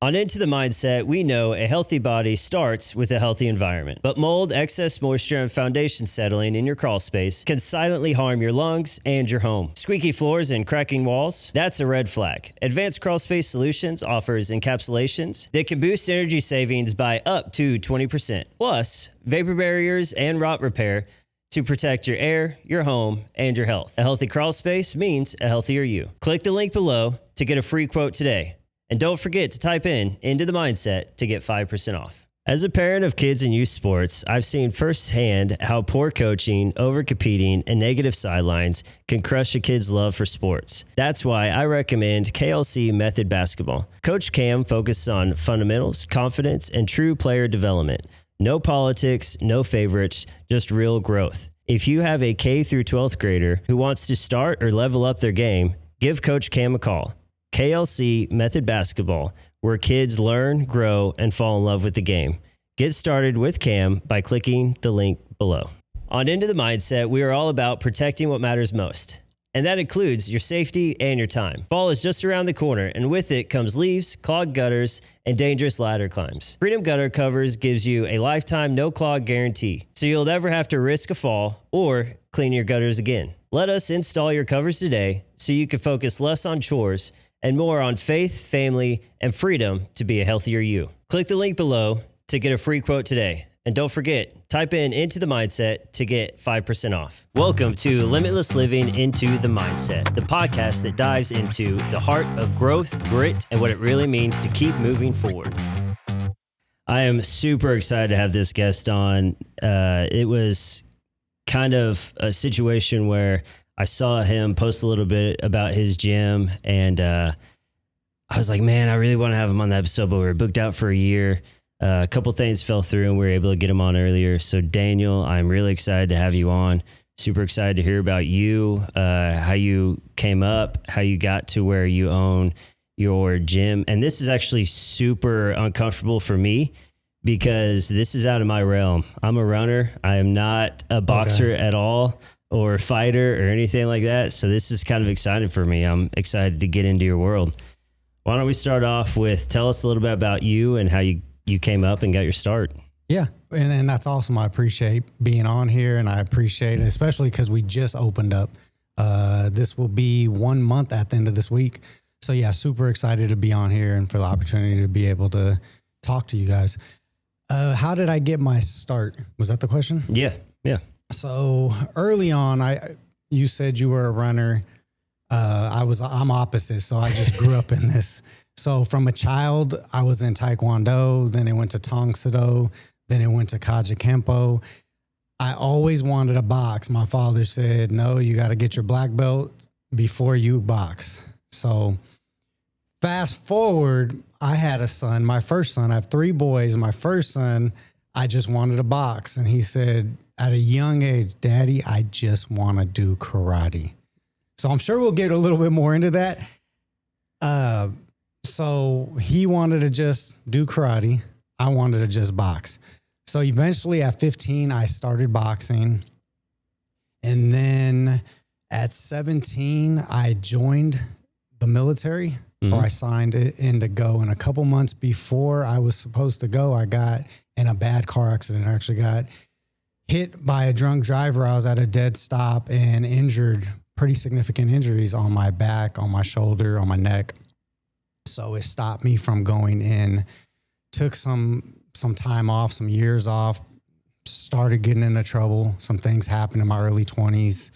On Into the Mindset, we know a healthy body starts with a healthy environment. But mold, excess moisture, and foundation settling in your crawl space can silently harm your lungs and your home. Squeaky floors and cracking walls, that's a red flag. Advanced Crawl Space Solutions offers encapsulations that can boost energy savings by up to 20%. Plus, vapor barriers and rot repair to protect your air, your home, and your health. A healthy crawl space means a healthier you. Click the link below to get a free quote today. And don't forget to type in Into the Mindset to get 5% off. As a parent of kids in youth sports, I've seen firsthand how poor coaching, overcompeting, and negative sidelines can crush a kid's love for sports. That's why I recommend KLC Method Basketball. Coach Cam focuses on fundamentals, confidence, and true player development. No politics, no favorites, just real growth. If you have a K through 12th grader who wants to start or level up their game, give Coach Cam a call. KLC Method Basketball, where kids learn, grow, and fall in love with the game. Get started with Cam by clicking the link below. On Into the Mindset, we are all about protecting what matters most. And that includes your safety and your time. Fall is just around the corner, and with it comes leaves, clogged gutters, and dangerous ladder climbs. Freedom Gutter Covers gives you a lifetime no-clog guarantee, so you'll never have to risk a fall or clean your gutters again. Let us install your covers today so you can focus less on chores and more on faith, family, and freedom to be a healthier you. Click the link below to get a free quote today. And don't forget, type in Into the Mindset to get 5% off. Welcome to Limitless Living Into the Mindset, the podcast that dives into the heart of growth, grit, and what it really means to keep moving forward. I am super excited to have this guest on. It was kind of a situation where I saw him post a little bit about his gym, and I was like, man, I really want to have him on the episode, but we were booked out for a year. A couple things fell through, and we were able to get him on earlier. So, Daniel, I'm really excited to have you on. Super excited to hear about you, how you came up, how you got to where you own your gym. And this is actually super uncomfortable for me because this is out of my realm. I'm a runner. I am not a boxer at all, or a fighter or anything like that. So this is kind of exciting for me. I'm excited to get into your world. Why don't we start off with, tell us a little bit about you and how you came up and got your start. Yeah. And that's awesome. I appreciate being on here, and I appreciate it, especially because we just opened up. This will be 1 month at the end of this week. So yeah, super excited to be on here and for the opportunity to be able to talk to you guys. How did I get my start? Was that the question? Yeah. So early on, you said you were a runner. I'm opposite. So I just grew up in this. So from a child, I was in Taekwondo, then it went to Tong Soo, then it went to Kaja Kempo. I always wanted to box. My father said, no, you got to get your black belt before you box. So fast forward, I had a son, my first son. I have 3 boys. My first son, I just wanted to box. And he said, at a young age, Daddy, I just want to do karate. So I'm sure we'll get a little bit more into that. So he wanted to just do karate. I wanted to just box. So eventually at 15, I started boxing. And then at 17, I joined the military, or I signed in to go. And a couple months before I was supposed to go, I got in a bad car accident. I actually got hit by a drunk driver. I was at a dead stop and injured, pretty significant injuries on my back, on my shoulder, on my neck. So it stopped me from going in. Took some time off, some years off, started getting into trouble. Some things happened in my early 20s.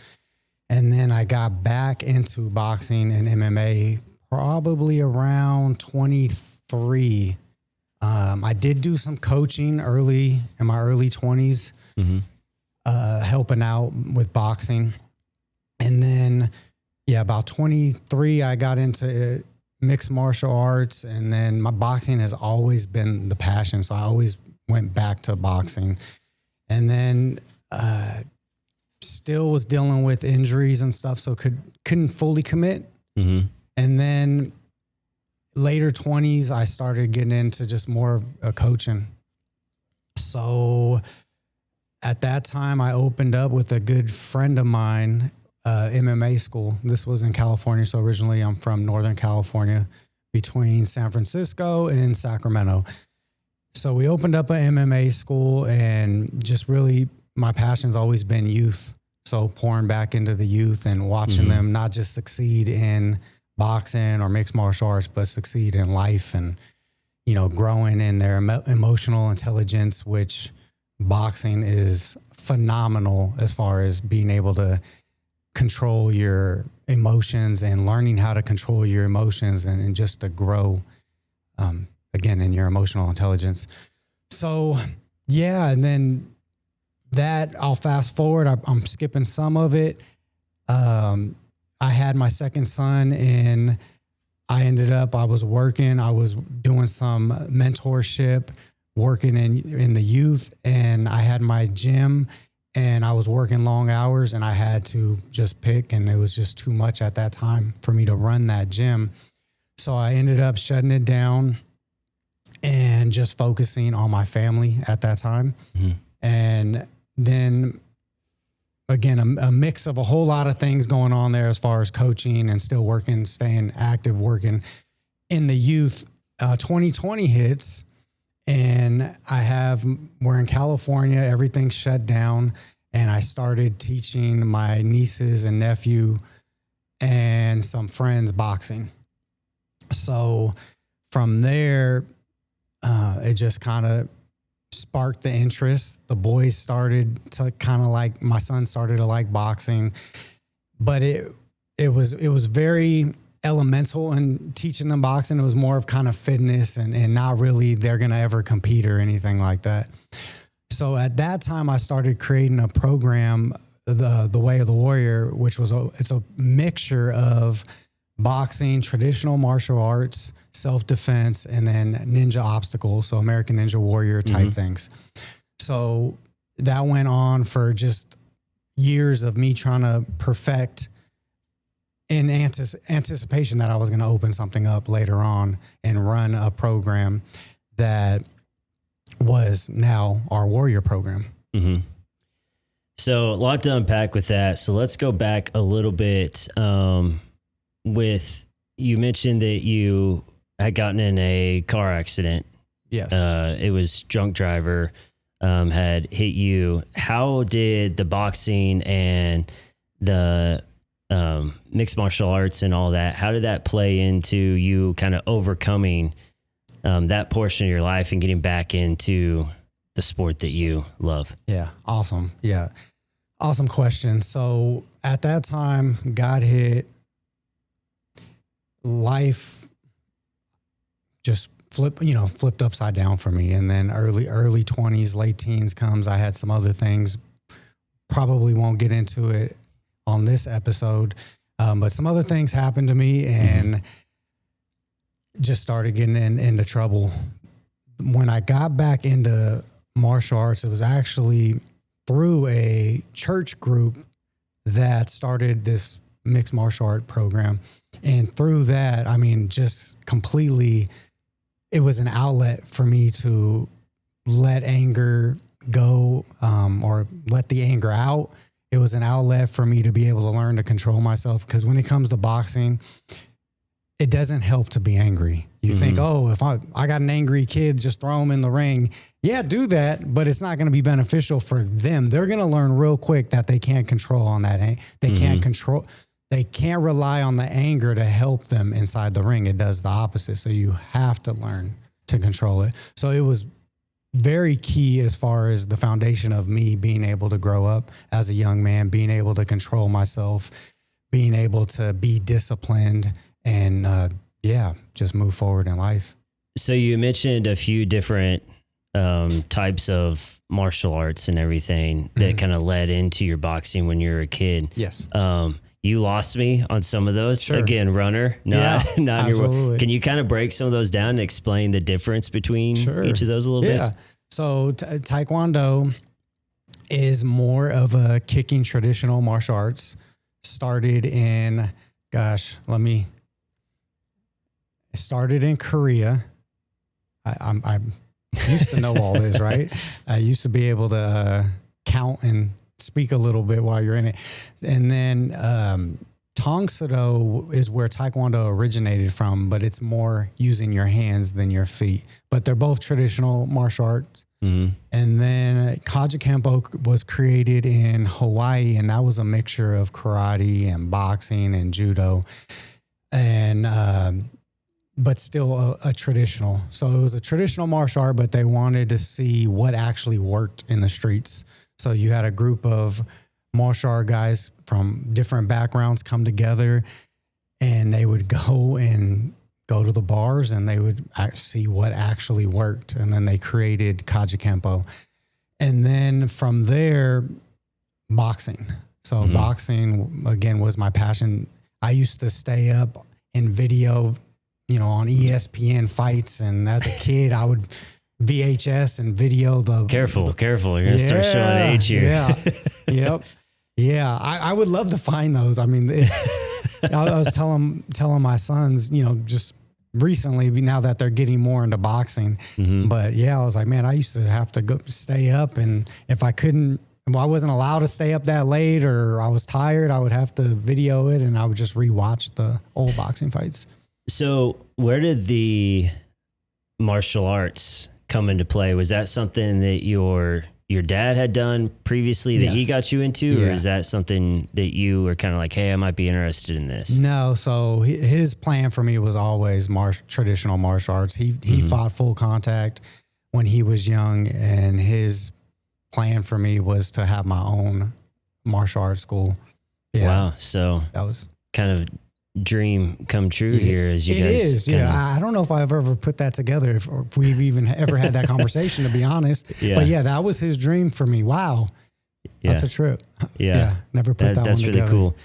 And then I got back into boxing and MMA probably around 23. I did do some coaching early in my early 20s, helping out with boxing. And then, about 23, I got into mixed martial arts, and then my boxing has always been the passion. So I always went back to boxing, and then still was dealing with injuries and stuff. So couldn't fully commit. And then later 20s, I started getting into just more of coaching. So at that time I opened up with a good friend of mine, MMA school. This was in California. So originally I'm from Northern California, between San Francisco and Sacramento. So we opened up an MMA school, and just really my passion's always been youth. So pouring back into the youth and watching them not just succeed in boxing or mixed martial arts, but succeed in life and, growing in their emotional intelligence, which boxing is phenomenal as far as being able to control your emotions and learning how to control your emotions and just to grow, again, in your emotional intelligence. So, yeah. And then that, I'll fast forward. I'm skipping some of it. I had my second son, and I was working. I was doing some mentorship, working in the youth, and I had my gym, and I was working long hours, and I had to just pick, and it was just too much at that time for me to run that gym. So I ended up shutting it down and just focusing on my family at that time. And then again, a mix of a whole lot of things going on there as far as coaching and still working, staying active, working in the youth. 2020 hits, and we're in California, everything's shut down, and I started teaching my nieces and nephew and some friends boxing. So from there, it just kind of sparked the interest. The boys started to my son started to like boxing, but it was very elemental in teaching them boxing. It was more of kind of fitness and not really they're going to ever compete or anything like that. So at that time I started creating a program, the Way of the Warrior, which it's a mixture of boxing, traditional martial arts, self-defense, and then ninja obstacles, so American Ninja Warrior type things. So that went on for just years of me trying to perfect in anticipation that I was going to open something up later on and run a program that was now our Warrior program. So a lot to unpack with that. So let's go back a little bit. You mentioned that you had gotten in a car accident. Yes. It was drunk driver, had hit you. How did the boxing and the mixed martial arts and all that, how did that play into you kind of overcoming that portion of your life and getting back into the sport that you love? Yeah. Awesome. Yeah. Awesome question. So at that time, got hit. Life just flipped upside down for me. And then early 20s, late teens comes. I had some other things, probably won't get into it on this episode. But some other things happened to me and just started getting into trouble. When I got back into martial arts, it was actually through a church group that started this mixed martial art program. And through that, just completely, it was an outlet for me to let anger go, or let the anger out. It was an outlet for me to be able to learn to control myself. Because when it comes to boxing, it doesn't help to be angry. You think, if I got an angry kid, just throw him in the ring. Yeah, do that, but it's not going to be beneficial for them. They're going to learn real quick that they can't control on that. They can't rely on the anger to help them inside the ring. It does the opposite. So you have to learn to control it. So it was very key as far as the foundation of me being able to grow up as a young man, being able to control myself, being able to be disciplined and, just move forward in life. So you mentioned a few different types of martial arts and everything that kind of led into your boxing when you were a kid. Yes. You lost me on some of those. Sure. Again, runner, not absolutely. Can you kind of break some of those down and explain the difference between each of those a little bit? Yeah. So Taekwondo is more of a kicking traditional martial arts. Started in, started in Korea. I used to know all this, right? I used to be able to count and speak a little bit while you're in it. And then Tang Soo is where Taekwondo originated from, but it's more using your hands than your feet. But they're both traditional martial arts. And then Kaja Kempo was created in Hawaii, and that was a mixture of karate and boxing and judo, and but still a traditional. So it was a traditional martial art, but they wanted to see what actually worked in the streets. So you had a group of martial art guys from different backgrounds come together, and they would go to the bars and they would see what actually worked. And then they created Kaja Kempo. And then from there, boxing. So boxing, again, was my passion. I used to stay up in video, on ESPN fights. And as a kid, I would VHS and video the... Careful. You're going to start showing age here. Yeah. Yep. Yeah. I would love to find those. I mean, I was telling my sons, just recently, now that they're getting more into boxing. But yeah, I was like, man, I used to have to go stay up, and if I wasn't allowed to stay up that late, or I was tired, I would have to video it, and I would just rewatch the old boxing fights. So where did the martial arts come into play? Was that something that your dad had done previously that he got you into, or is that something that you were kind of like, hey, I might be interested in this? No. So his plan for me was always traditional martial arts. He fought full contact when he was young, and his plan for me was to have my own martial arts school. Yeah. Wow. So that was kind of dream come true here as you guys. It is. Yeah. I don't know if I've ever put that together, if we've even ever had that conversation, to be honest. Yeah. But yeah, that was his dream for me. Wow. Yeah. That's a trip. Yeah. Never put that one together. That's really cool.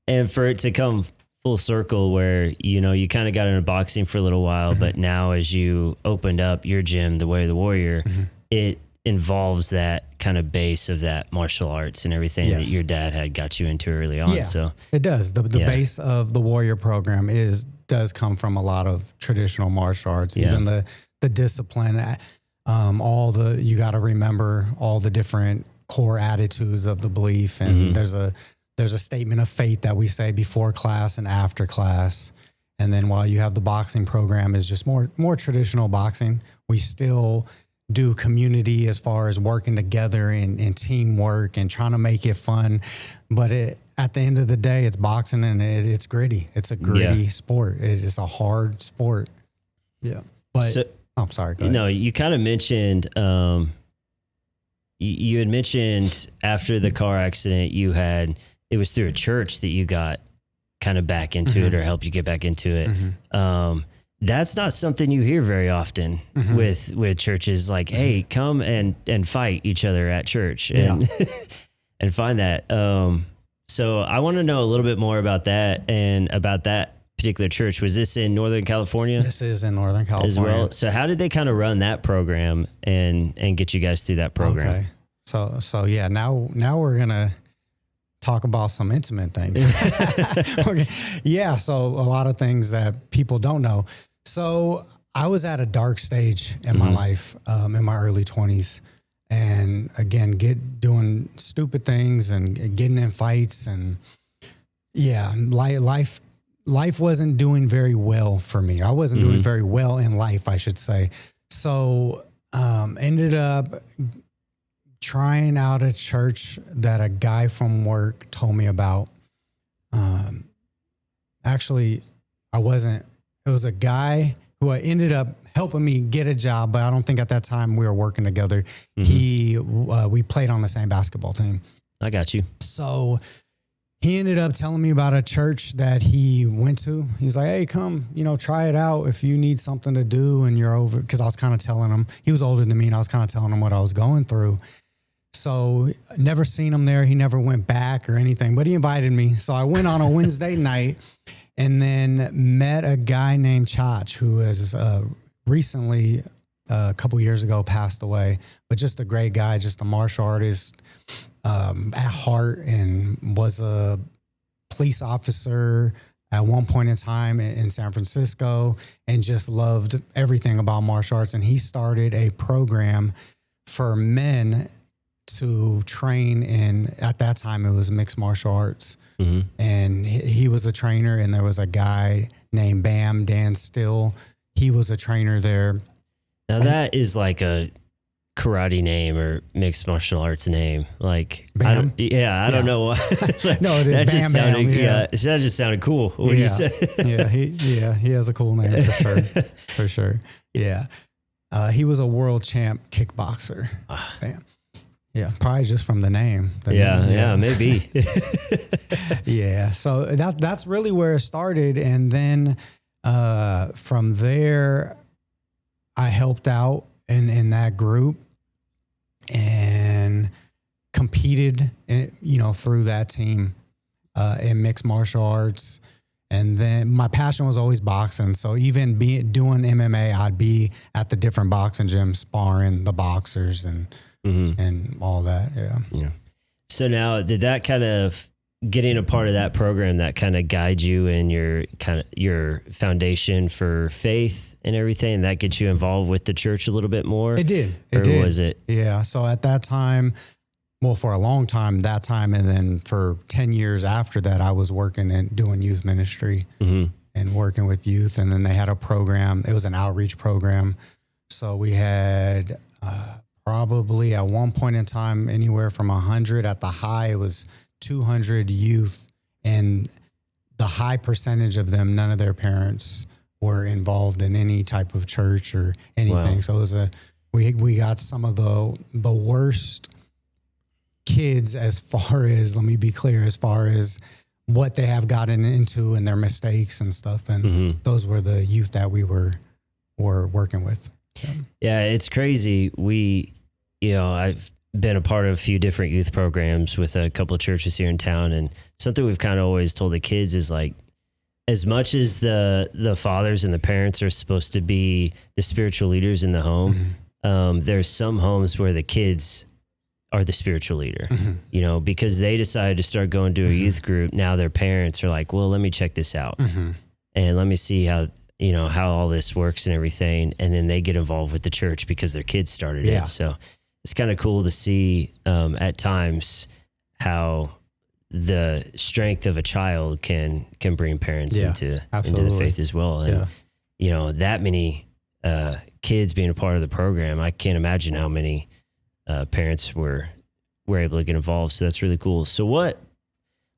And for it to come full circle where, you kind of got into boxing for a little while, but now as you opened up your gym, The Way of the Warrior, it involves that kind of base of that martial arts and everything that your dad had got you into early on. Yeah, so it does. The base of the Warrior program does come from a lot of traditional martial arts, even the discipline, you got to remember all the different core attitudes of the belief. And there's a statement of faith that we say before class and after class. And then while you have the boxing program is just more traditional boxing, we still do community as far as working together and teamwork and trying to make it fun. But at the end of the day, it's boxing, and it's gritty. It's a gritty sport. It is a hard sport. Yeah. But I'm sorry. Go ahead. You kind of mentioned, you had mentioned after the car accident, it was through a church that you got kind of back into it, or helped you get back into it. That's not something you hear very often with churches, like, hey, come and fight each other at church and and find that. So I want to know a little bit more about that and about that particular church. Was this in Northern California? This is in Northern California as well. So how did they kind of run that program and get you guys through that program? Okay. So yeah, now we're going to talk about some intimate things. Okay. Yeah. So a lot of things that people don't know. So I was at a dark stage in my life, in my early 20s, and again, doing stupid things and getting in fights, and life wasn't doing very well for me. I wasn't doing very well in life, I should say. So ended up trying out a church that a guy from work told me about. Actually, it was a guy who ended up helping me get a job, but I don't think at that time we were working together. We played on the same basketball team. I got you. So he ended up telling me about a church that he went to. He's like, hey, come, try it out if you need something to do and you're over. Because I was kind of telling him, he was older than me, and I was kind of telling him what I was going through. So never seen him there. He never went back or anything, but he invited me. So I went on a Wednesday night. And then met a guy named Chach, who has recently, a couple years ago, passed away, but just a great guy, just a martial artist at heart, and was a police officer at one point in time in San Francisco, and just loved everything about martial arts. And he started a program for men to train in, at that time it was mixed martial arts. And he was a trainer, and there was a guy named Dan Still. He was a trainer there. Now that is like a karate name or mixed martial arts name. Like, Bam? I don't know why. No, it is that just Bam sounded, Bam. Yeah. that just sounded cool when you said. He has a cool name for sure. For sure. Yeah. He was a world champ kickboxer. Bam. Yeah, probably just from the name. Maybe. Yeah, so that's really where it started. And then from there, I helped out in that group and competed, through that team in mixed martial arts. And then my passion was always boxing. So even doing MMA, I'd be at the different boxing gyms sparring the boxers and all that. Yeah. So now, did that kind of getting a part of that program that kind of guide you in your foundation for faith and everything, and that gets you involved with the church a little bit more? It did. Was it? Yeah. So at that time, well, for a long time, that time, and then for 10 years after that, I was working and doing youth ministry and working with youth. And then they had a program. It was an outreach program. So we had probably at one point in time, anywhere from 100. At the high, it was 200 youth. And the high percentage of them, none of their parents were involved in any type of church or anything. Wow. So it was we got some of the worst kids, as far as, let me be clear, as far as what they have gotten into and their mistakes and stuff. And those were the youth that we were working with. Yeah, it's crazy. I've been a part of a few different youth programs with a couple of churches here in town. And something we've kind of always told the kids is, like, as much as the fathers and the parents are supposed to be the spiritual leaders in the home, there's some homes where the kids are the spiritual leader, because they decided to start going to a youth group. Now their parents are like, well, let me check this out and let me see how all this works and everything. And then they get involved with the church because their kids started it. So it's kind of cool to see at times how the strength of a child can bring parents into the faith as well. And, that many kids being a part of the program, I can't imagine how many parents were able to get involved. So that's really cool. So what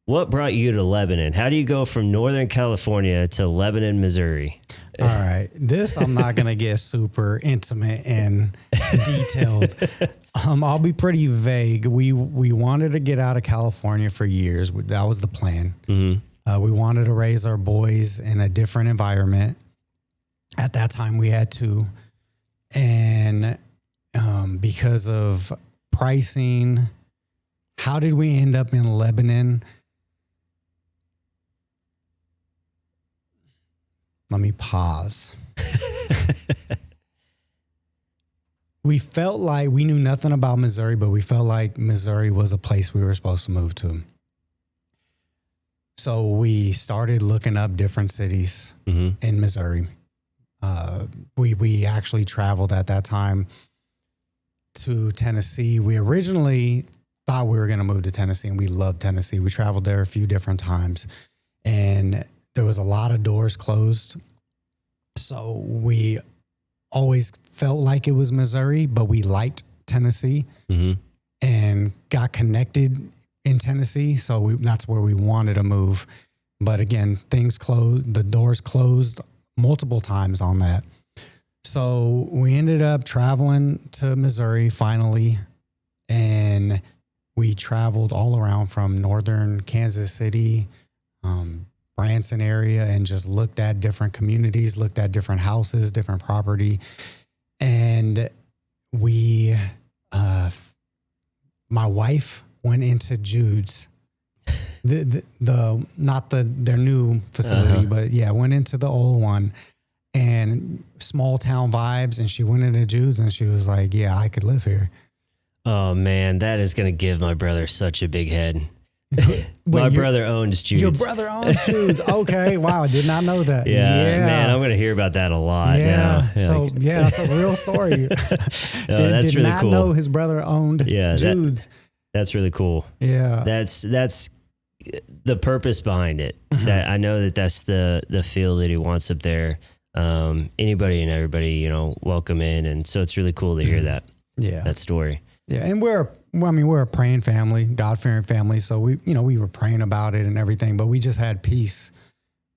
brought you to Lebanon? How do you go from Northern California to Lebanon, Missouri? All right. This, I'm not going to get super intimate and detailed. I'll be pretty vague. We wanted to get out of California for years. That was the plan. We wanted to raise our boys in a different environment. At that time, we had to. And because of pricing, how did we end up in Lebanon? Let me pause. We felt like we knew nothing about Missouri, but we felt like Missouri was a place we were supposed to move to. So we started looking up different cities in Missouri. We actually traveled at that time to Tennessee. We originally thought we were going to move to Tennessee, and we loved Tennessee. We traveled there a few different times, and there was a lot of doors closed. So we always felt like it was Missouri, but we liked Tennessee and got connected in Tennessee. So that's where we wanted to move. But again, things closed, the doors closed multiple times on that. So we ended up traveling to Missouri finally, and we traveled all around from northern Kansas City, Branson area, and just looked at different communities, looked at different houses, different property. And we, my wife went into Jude's, not their new facility, but went into the old one, and small town vibes. And she went into Jude's, and she was like, yeah, I could live here. Oh man, that is going to give my brother such a big head. My brother owns Jude's. Your brother owns Jude's. Okay. Wow. I did not know that. Yeah. Man, I'm going to hear about that a lot now. So, that's a real story. That's did really not cool. know his brother owned Jude's. That's really cool. Yeah. That's the purpose behind it. That I know that's the feel that he wants up there. Anybody and everybody, welcome in. And so it's really cool to hear that. Yeah. That story. Yeah. And we're a praying family, God-fearing family. So we were praying about it and everything, but we just had peace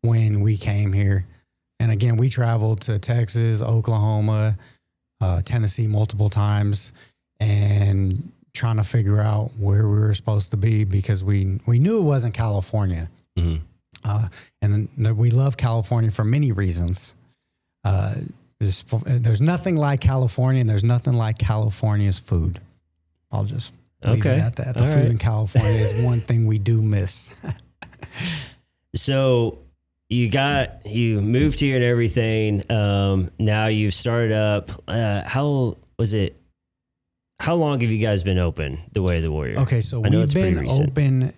when we came here. And again, we traveled to Texas, Oklahoma, Tennessee multiple times, and trying to figure out where we were supposed to be because we knew it wasn't California. Mm-hmm. And we love California for many reasons. There's nothing like California, and there's nothing like California's food. I'll just leave it at that. The food in California is one thing we do miss. So you moved here and everything. Now you've started up. How long have you guys been open, The Way of the Warrior? Okay, so we've been open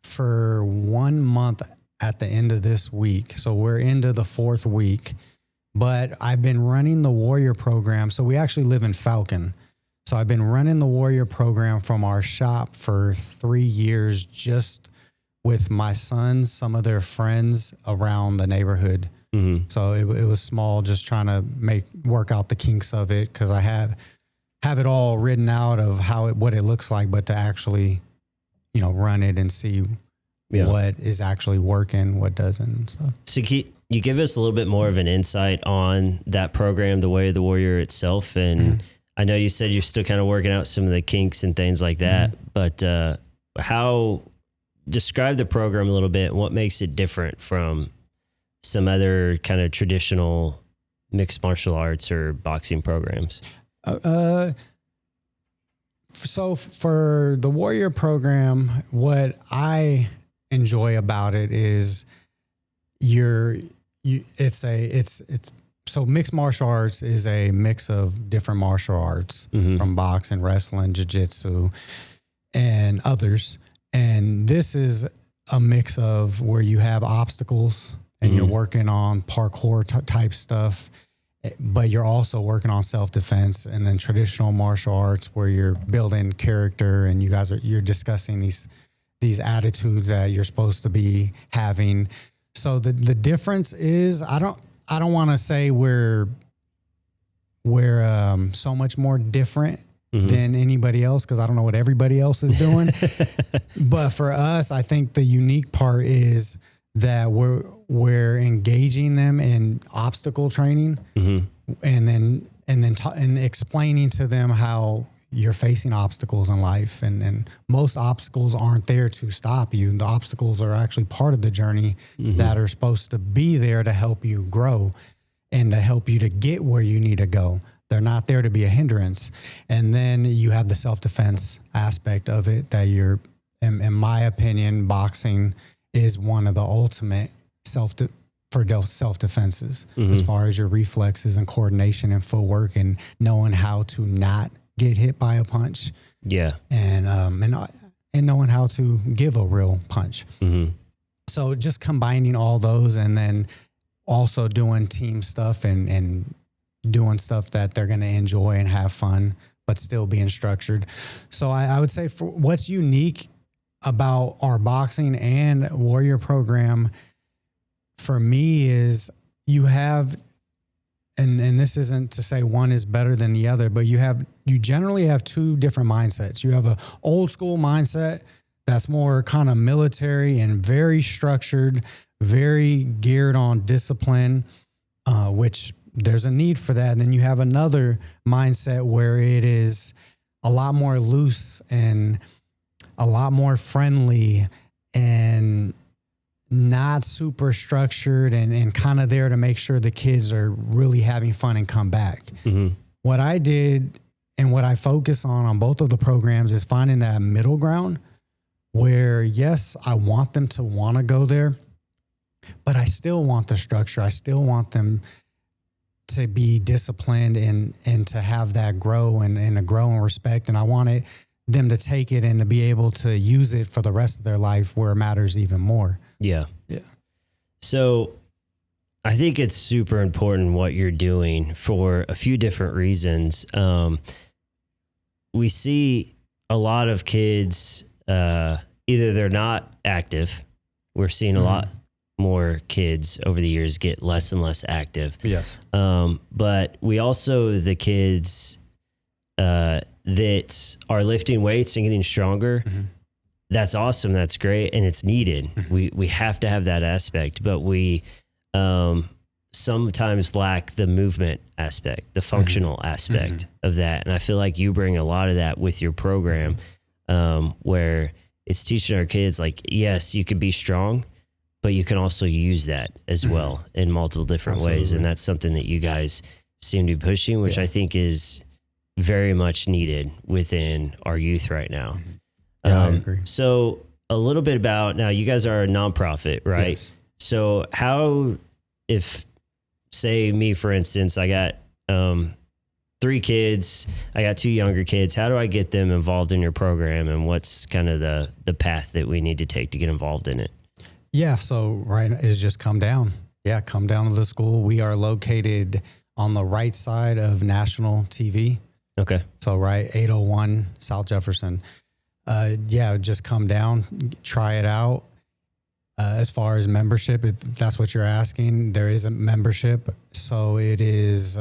for 1 month at the end of this week. So we're into the 4th week. But I've been running the Warrior program. So we actually live in Falcon. So I've been running the Warrior program from our shop for 3 years, just with my sons, some of their friends around the neighborhood. Mm-hmm. So it was small, just trying to work out the kinks of it, because I have it all written out of what it looks like, but to actually, run it and see what is actually working, what doesn't, and stuff. So you give us a little bit more of an insight on that program, The Way of the Warrior itself. And mm-hmm. I know you said you're still kind of working out some of the kinks and things like that, mm-hmm. but describe the program a little bit and what makes it different from some other kind of traditional mixed martial arts or boxing programs? So for the Warrior program, what I enjoy about it is so mixed martial arts is a mix of different martial arts, mm-hmm. from boxing, wrestling, jiu-jitsu, and others. And this is a mix of where you have obstacles and mm-hmm. you're working on parkour type stuff, but you're also working on self-defense, and then traditional martial arts where you're building character and you're discussing these attitudes that you're supposed to be having. So the difference is, I don't want to say we're so much more different mm-hmm. than anybody else, because I don't know what everybody else is doing. But for us, I think the unique part is that we're engaging them in obstacle training, mm-hmm. and then explaining to them how you're facing obstacles in life, and most obstacles aren't there to stop you. The obstacles are actually part of the journey mm-hmm. that are supposed to be there to help you grow and to help you to get where you need to go. They're not there to be a hindrance. And then you have the self-defense aspect of it that in my opinion, boxing is one of the ultimate self-defenses, mm-hmm. as far as your reflexes and coordination and footwork and knowing how to not get hit by a punch. Yeah. And knowing how to give a real punch. Mm-hmm. So just combining all those, and then also doing team stuff and doing stuff that they're going to enjoy and have fun, but still being structured. So I would say for what's unique about our boxing and Warrior program for me is you have, and this isn't to say one is better than the other, but you generally have two different mindsets. You have an old school mindset that's more kind of military and very structured, very geared on discipline, which there's a need for that. And then you have another mindset where it is a lot more loose and a lot more friendly and not super structured and kind of there to make sure the kids are really having fun and come back. Mm-hmm. What I did and what I focus on both of the programs is finding that middle ground where, yes, I want them to want to go there, but I still want the structure. I still want them to be disciplined and to have that grow and to grow in respect. And I want them to take it and to be able to use it for the rest of their life where it matters even more. Yeah. Yeah. So I think it's super important what you're doing for a few different reasons. We see a lot of kids, either they're not active. We're seeing a lot more kids over the years get less and less active. Yes. But we also, the kids that are lifting weights and getting stronger, that's awesome. That's great. And it's needed. We have to have that aspect, but we sometimes lack the movement aspect, the functional aspect of that. And I feel like you bring a lot of that with your program, where it's teaching our kids, like, yes, you can be strong, but you can also use that as well in multiple different ways. And that's something that you guys seem to be pushing, which I think is very much needed within our youth right now. Yeah, I agree. So a little bit about, now you guys are a nonprofit, right? Yes. So how, if say me, for instance, I got 3 kids, I got 2 younger kids, how do I get them involved in your program, and what's kind of the path that we need to take to get involved in it? Yeah. So is just come down. Yeah. Come down to the school. We are located on the right side of national TV. Okay. So 801 South Jefferson. Just come down, try it out. As far as membership, if that's what you're asking, there is a membership. So it is,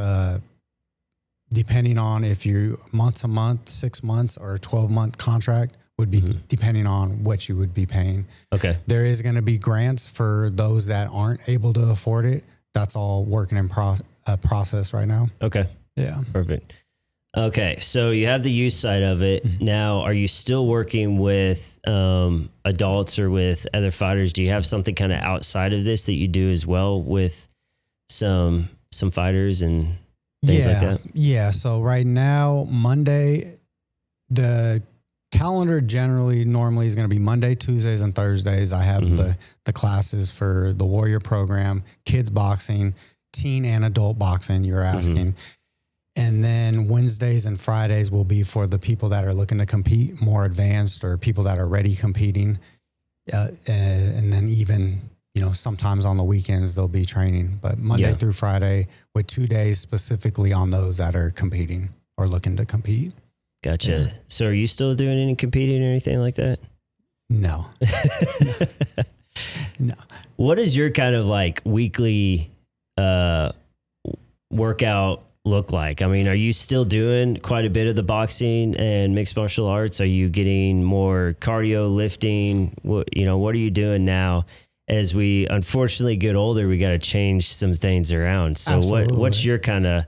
depending on if you month to month, 6 months, or a 12-month contract, would be depending on what you would be paying. Okay. There is going to be grants for those that aren't able to afford it. That's all working in process right now. Okay. Yeah. Perfect. Okay. So you have the youth side of it. Now, are you still working with adults or with other fighters? Do you have something kind of outside of this that you do as well with some fighters and things like that? Yeah. So right now, Monday, the calendar normally is going to be Monday, Tuesdays, and Thursdays. I have the classes for the Warrior program, kids boxing, teen and adult boxing, you're asking. And then Wednesdays and Fridays will be for the people that are looking to compete more advanced, or people that are already competing. And then even, sometimes on the weekends they'll be training, but Monday through Friday, with 2 days specifically on those that are competing or looking to compete. Gotcha. Yeah. So are you still doing any competing or anything like that? No. No. What is your kind of like weekly workout look like? I mean, are you still doing quite a bit of the boxing and mixed martial arts? Are you getting more cardio, lifting? What are you doing now? As we unfortunately get older, we got to change some things around. So what's your kind of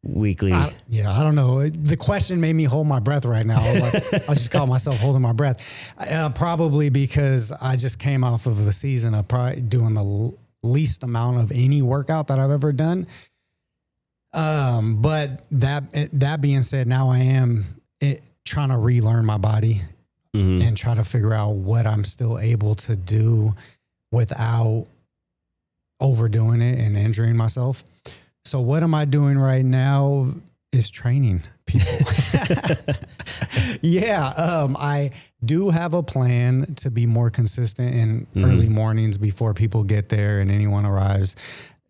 weekly? I don't know. The question made me hold my breath right now. I was like, I just caught myself holding my breath. Probably because I just came off of a season of probably doing the least amount of any workout that I've ever done. But that being said, now I am trying to relearn my body and try to figure out what I'm still able to do without overdoing it and injuring myself. So what am I doing right now is training people. I do have a plan to be more consistent in early mornings before people get there and anyone arrives,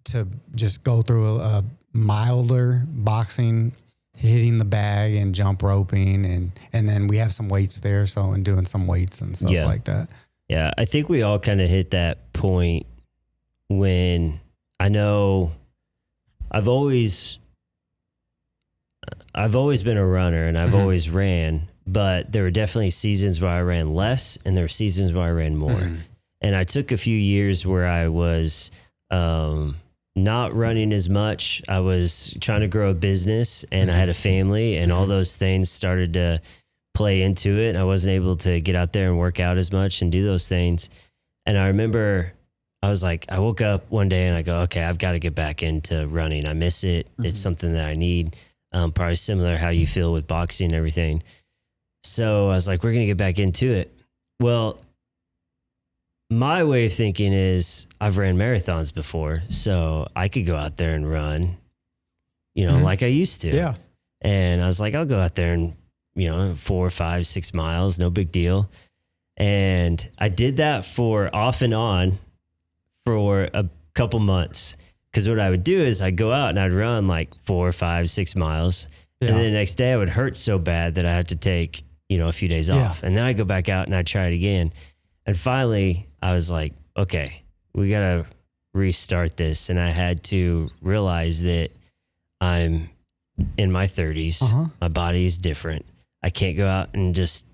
to just go through a milder boxing, hitting the bag and jump roping. And then we have some weights there. So, and doing some weights and stuff like that. Yeah. I think we all kind of hit that point when I know I've always been a runner and I've always ran, but there were definitely seasons where I ran less and there were seasons where I ran more. And I took a few years where I was, not running as much. I was trying to grow a business and I had a family, and all those things started to play into it. And I wasn't able to get out there and work out as much and do those things. And I remember I was like, I woke up one day and I go, okay, I've got to get back into running. I miss it. It's something that I need. Probably similar how you feel with boxing and everything. So I was like, we're going to get back into it. Well, my way of thinking is I've ran marathons before, so I could go out there and run, like I used to. Yeah. And I was like, I'll go out there and, 4, 5, 6 miles, no big deal. And I did that for off and on for a couple months. Because what I would do is I'd go out and I'd run like 4, 5, 6 miles. Yeah. And then the next day I would hurt so bad that I had to take, a few days off. And then I'd go back out and I'd try it again. And finally I was like, okay, we got to restart this. And I had to realize that I'm in my 30s. My body is different. I can't go out and just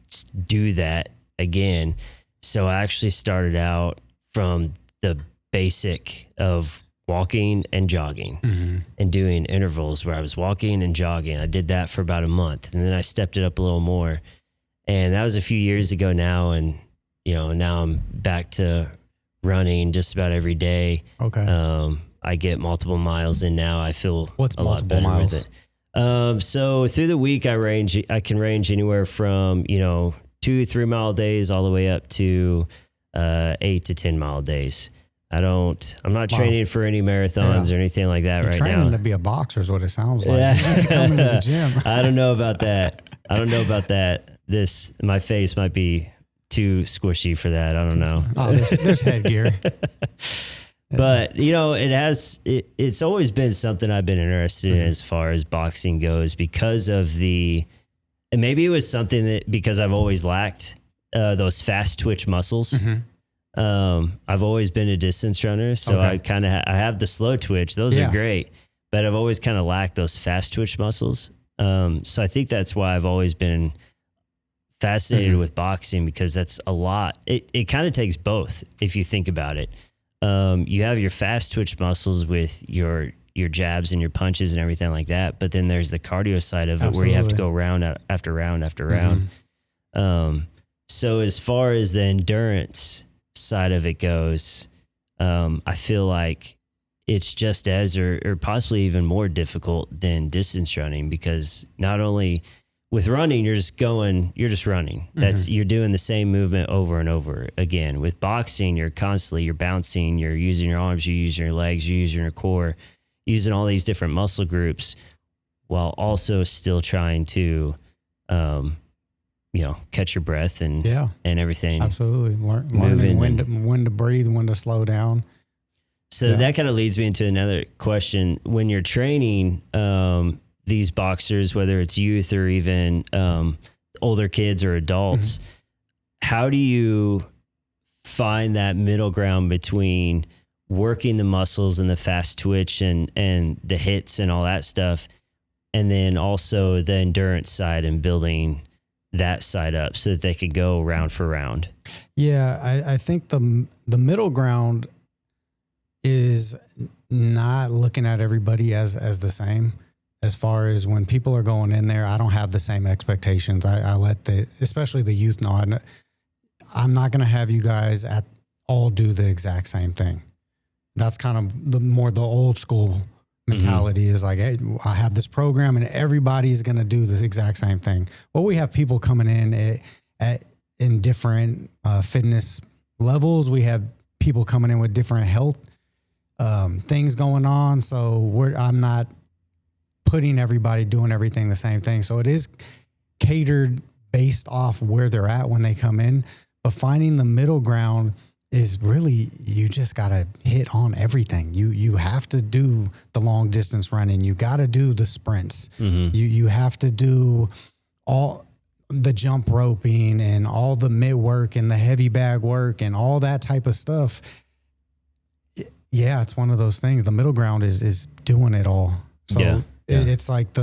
do that again. So I actually started out from the basic of walking and jogging and doing intervals where I was walking and jogging. I did that for about a month, and then I stepped it up a little more. And that was a few years ago now. And, now I'm back to running just about every day. Okay. I get multiple miles in now. I feel What's a lot better miles? with it. So through the week, I can range anywhere from, 2-3 mile days all the way up to 8 to 10 mile days. I'm not training for any marathons or anything like that. You're right training now. to be a boxer is what it sounds like. Yeah. You're coming to the gym. I don't know about that. My face might be too squishy for that. I don't know. Oh, there's headgear. But it's always been something I've been interested in as far as boxing goes, because of and maybe it was something that, because I've always lacked those fast twitch muscles. I've always been a distance runner, so I kind of I have the slow twitch. Those are great, but I've always kind of lacked those fast twitch muscles. So I think that's why I've always been fascinated with boxing, because that's a lot. It kind of takes both if you think about it. You have your fast twitch muscles with your jabs and your punches and everything like that, but then there's the cardio side of it where you have to go round after round after round. So as far as the endurance side of it goes, I feel like it's just as or possibly even more difficult than distance running, because not only with running, you're just running. You're doing the same movement over and over again. With boxing, you're bouncing, you're using your arms, you're using your legs, you're using your core, using all these different muscle groups, while also still trying to, catch your breath and everything. Absolutely. Learning when to breathe, when to slow down. So that kind of leads me into another question. When you're training, these boxers, whether it's youth or even older kids or adults, how do you find that middle ground between working the muscles and the fast twitch and the hits and all that stuff, and then also the endurance side and building that side up so that they could go round for round? Yeah, I think the middle ground is not looking at everybody as the same. As far as when people are going in there, I don't have the same expectations. I let especially the youth know. I'm not going to have you guys all do the exact same thing. That's kind of the old school mentality is like, hey, I have this program and everybody is going to do the exact same thing. Well, we have people coming in different fitness levels. We have people coming in with different health things going on. So I'm not putting everybody doing everything the same thing. So it is catered based off where they're at when they come in. But finding the middle ground is really, you just got to hit on everything. You have to do the long distance running. You got to do the sprints. You have to do all the jump roping and all the mid work and the heavy bag work and all that type of stuff. Yeah, it's one of those things. The middle ground is doing it all. So it's like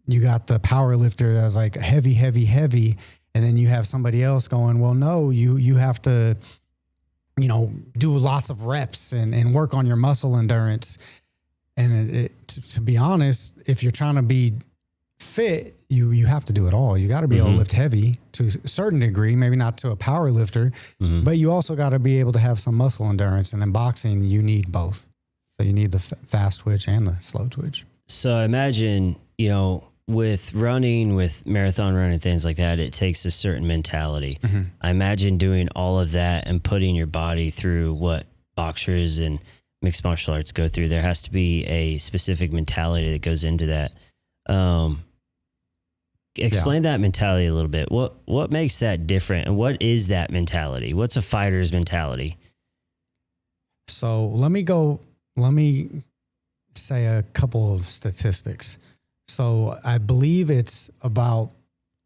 you got the power lifter that's like heavy, heavy, heavy. And then you have somebody else going, well, no, you have to, do lots of reps and work on your muscle endurance. And to be honest, if you're trying to be fit, you have to do it all. You got to be able to lift heavy to a certain degree, maybe not to a power lifter, but you also got to be able to have some muscle endurance. And in boxing, you need both. So you need the fast twitch and the slow twitch. So I imagine, with running, with marathon running, things like that, it takes a certain mentality. I imagine doing all of that and putting your body through what boxers and mixed martial arts go through. There has to be a specific mentality that goes into that. Explain that mentality a little bit. What makes that different, and what is that mentality? What's a fighter's mentality? So let me say a couple of statistics. So I believe it's about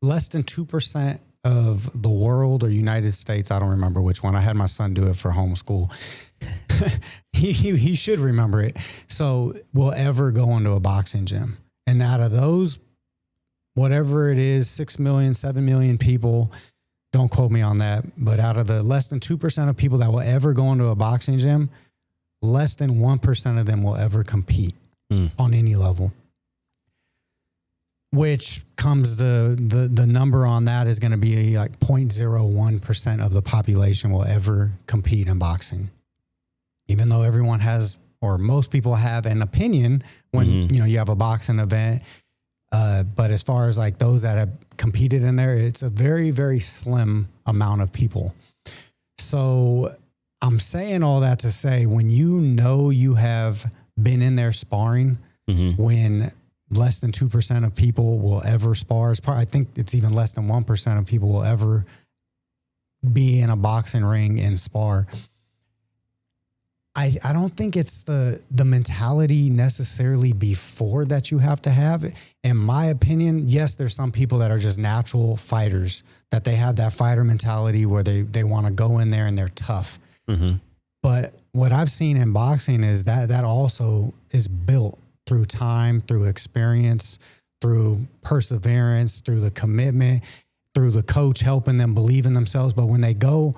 less than 2% of the world or United States. I don't remember which one. I had my son do it for homeschool. he should remember it. So will ever go into a boxing gym. And out of those, whatever it is, 6 million, 7 million people, don't quote me on that, but out of the less than 2% of people that will ever go into a boxing gym, less than 1% of them will ever compete on any level. Which comes the number on that is going to be like 0.01% of the population will ever compete in boxing. Even though everyone has, or most people have an opinion when, you have a boxing event. But as far as like those that have competed in there, it's a very, very slim amount of people. So I'm saying all that to say, when you have been in there sparring, when less than 2% of people will ever spar, I think it's even less than 1% of people will ever be in a boxing ring and spar. I don't think it's the mentality necessarily before that you have to have. In my opinion, yes, there's some people that are just natural fighters, that they have that fighter mentality where they want to go in there and they're tough. But what I've seen in boxing is that also is built through time, through experience, through perseverance, through the commitment, through the coach helping them believe in themselves. But when they go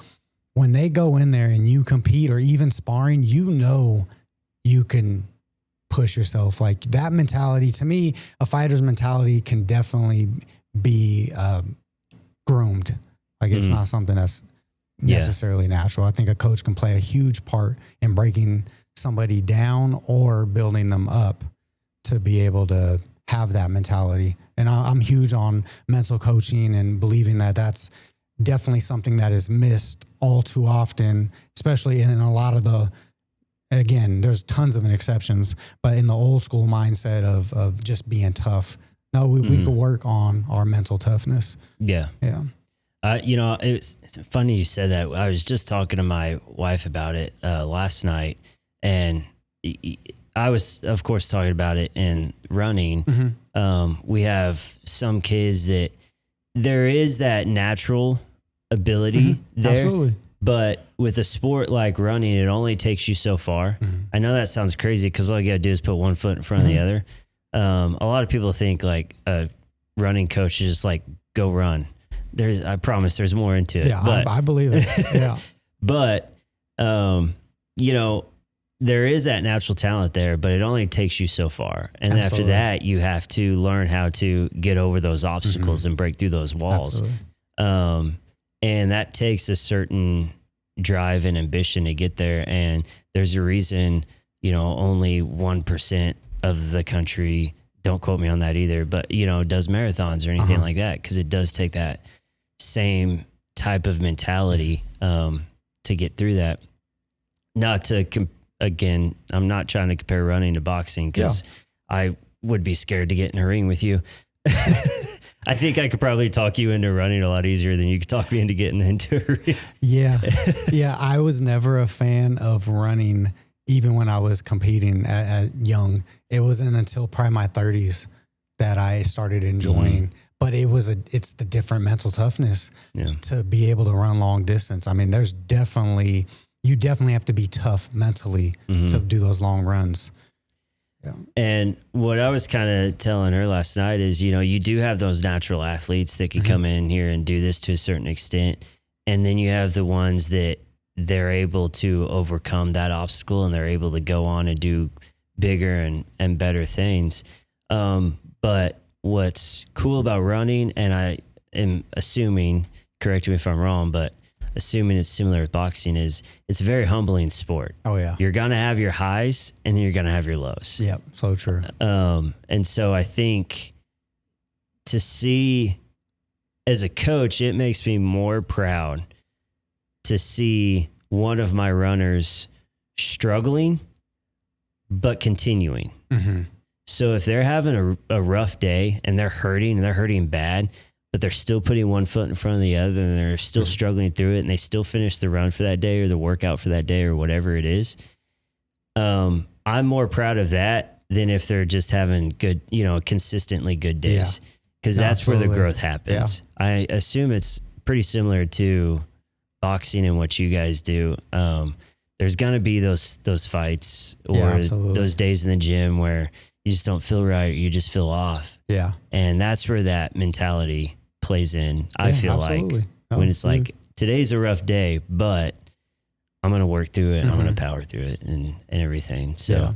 in there and you compete or even sparring, you can push yourself. Like that mentality, to me, a fighter's mentality can definitely be groomed. Like it's not something that's necessarily natural. I think a coach can play a huge part in breaking somebody down or building them up to be able to have that mentality. And I'm huge on mental coaching and believing that that's definitely something that is missed all too often, especially in a lot of again, there's tons of exceptions, but in the old school mindset of just being tough. No, we could work on our mental toughness. Yeah. Yeah. It's funny you said that. I was just talking to my wife about it last night, and I was, of course, talking about it in running. We have some kids that there is that natural ability there. Absolutely. But with a sport like running, it only takes you so far. I know that sounds crazy because all you got to do is put one foot in front of the other. A lot of people think like a running coach is just like, go run. I promise there's more into it. Yeah, but, I believe it. Yeah. But, there is that natural talent there, but it only takes you so far. And after that, you have to learn how to get over those obstacles and break through those walls. And that takes a certain drive and ambition to get there. And there's a reason, only 1% of the country, don't quote me on that either, but, does marathons or anything like that. Cause it does take that same type of mentality, to get through that. Not to, again, I'm not trying to compare running to boxing because I would be scared to get in a ring with you. I think I could probably talk you into running a lot easier than you could talk me into getting into a ring. Yeah. I was never a fan of running, even when I was competing at young. It wasn't until probably my 30s that I started enjoying. But it's the different mental toughness to be able to run long distance. I mean, you definitely have to be tough mentally to do those long runs. Yeah. And what I was kind of telling her last night is, you do have those natural athletes that can come in here and do this to a certain extent. And then you have the ones that they're able to overcome that obstacle and they're able to go on and do bigger and better things. But what's cool about running, and I am assuming, correct me if I'm wrong, but assuming it's similar with boxing, is it's a very humbling sport. Oh yeah. You're going to have your highs and then you're going to have your lows. Yep. So true. And so I think to see as a coach, it makes me more proud to see one of my runners struggling, but continuing. So if they're having a rough day and they're hurting bad, but they're still putting one foot in front of the other and they're still struggling through it and they still finish the run for that day or the workout for that day or whatever it is, I'm more proud of that than if they're just having good, consistently good days. Because that's where the growth happens. Yeah. I assume it's pretty similar to boxing and what you guys do. There's going to be those fights or those days in the gym where you just don't feel right. You just feel off. Yeah. And that's where that mentality plays in. I feel like when it's like, today's a rough day, but I'm going to work through it. I'm going to power through it and everything. So,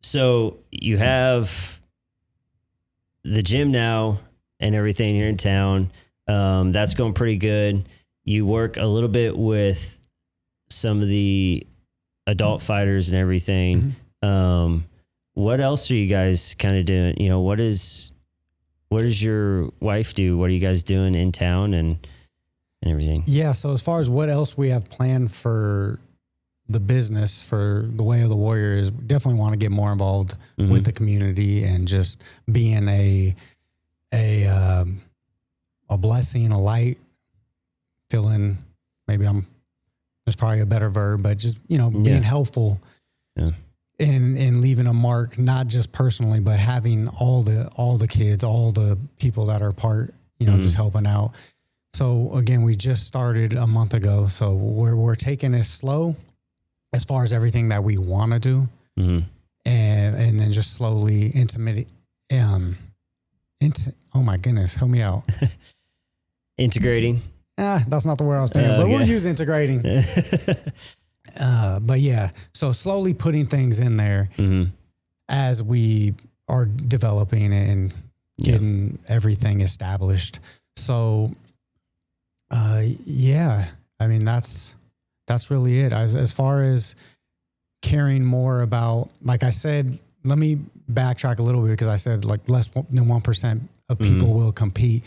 so you have the gym now and everything here in town. That's going pretty good. You work a little bit with some of the adult fighters and everything. What else are you guys kind of doing? What does your wife do? What are you guys doing in town and everything? Yeah. So as far as what else we have planned for the business, for the Way of the Warrior, is definitely want to get more involved with the community and just being a blessing, a light, feeling, there's probably a better verb, but just, being helpful and leaving a mark, not just personally, but having all the kids, all the people that are part, just helping out. So again, we just started a month ago. So we're taking it slow as far as everything that we want to do. And then just slowly oh my goodness, help me out. Integrating. That's not the word I was thinking, but we'll use integrating. But yeah, so slowly putting things in there as we are developing and getting everything established. So, that's really it. As far as caring more about, like I said, let me backtrack a little bit because I said like less than 1% of people will compete.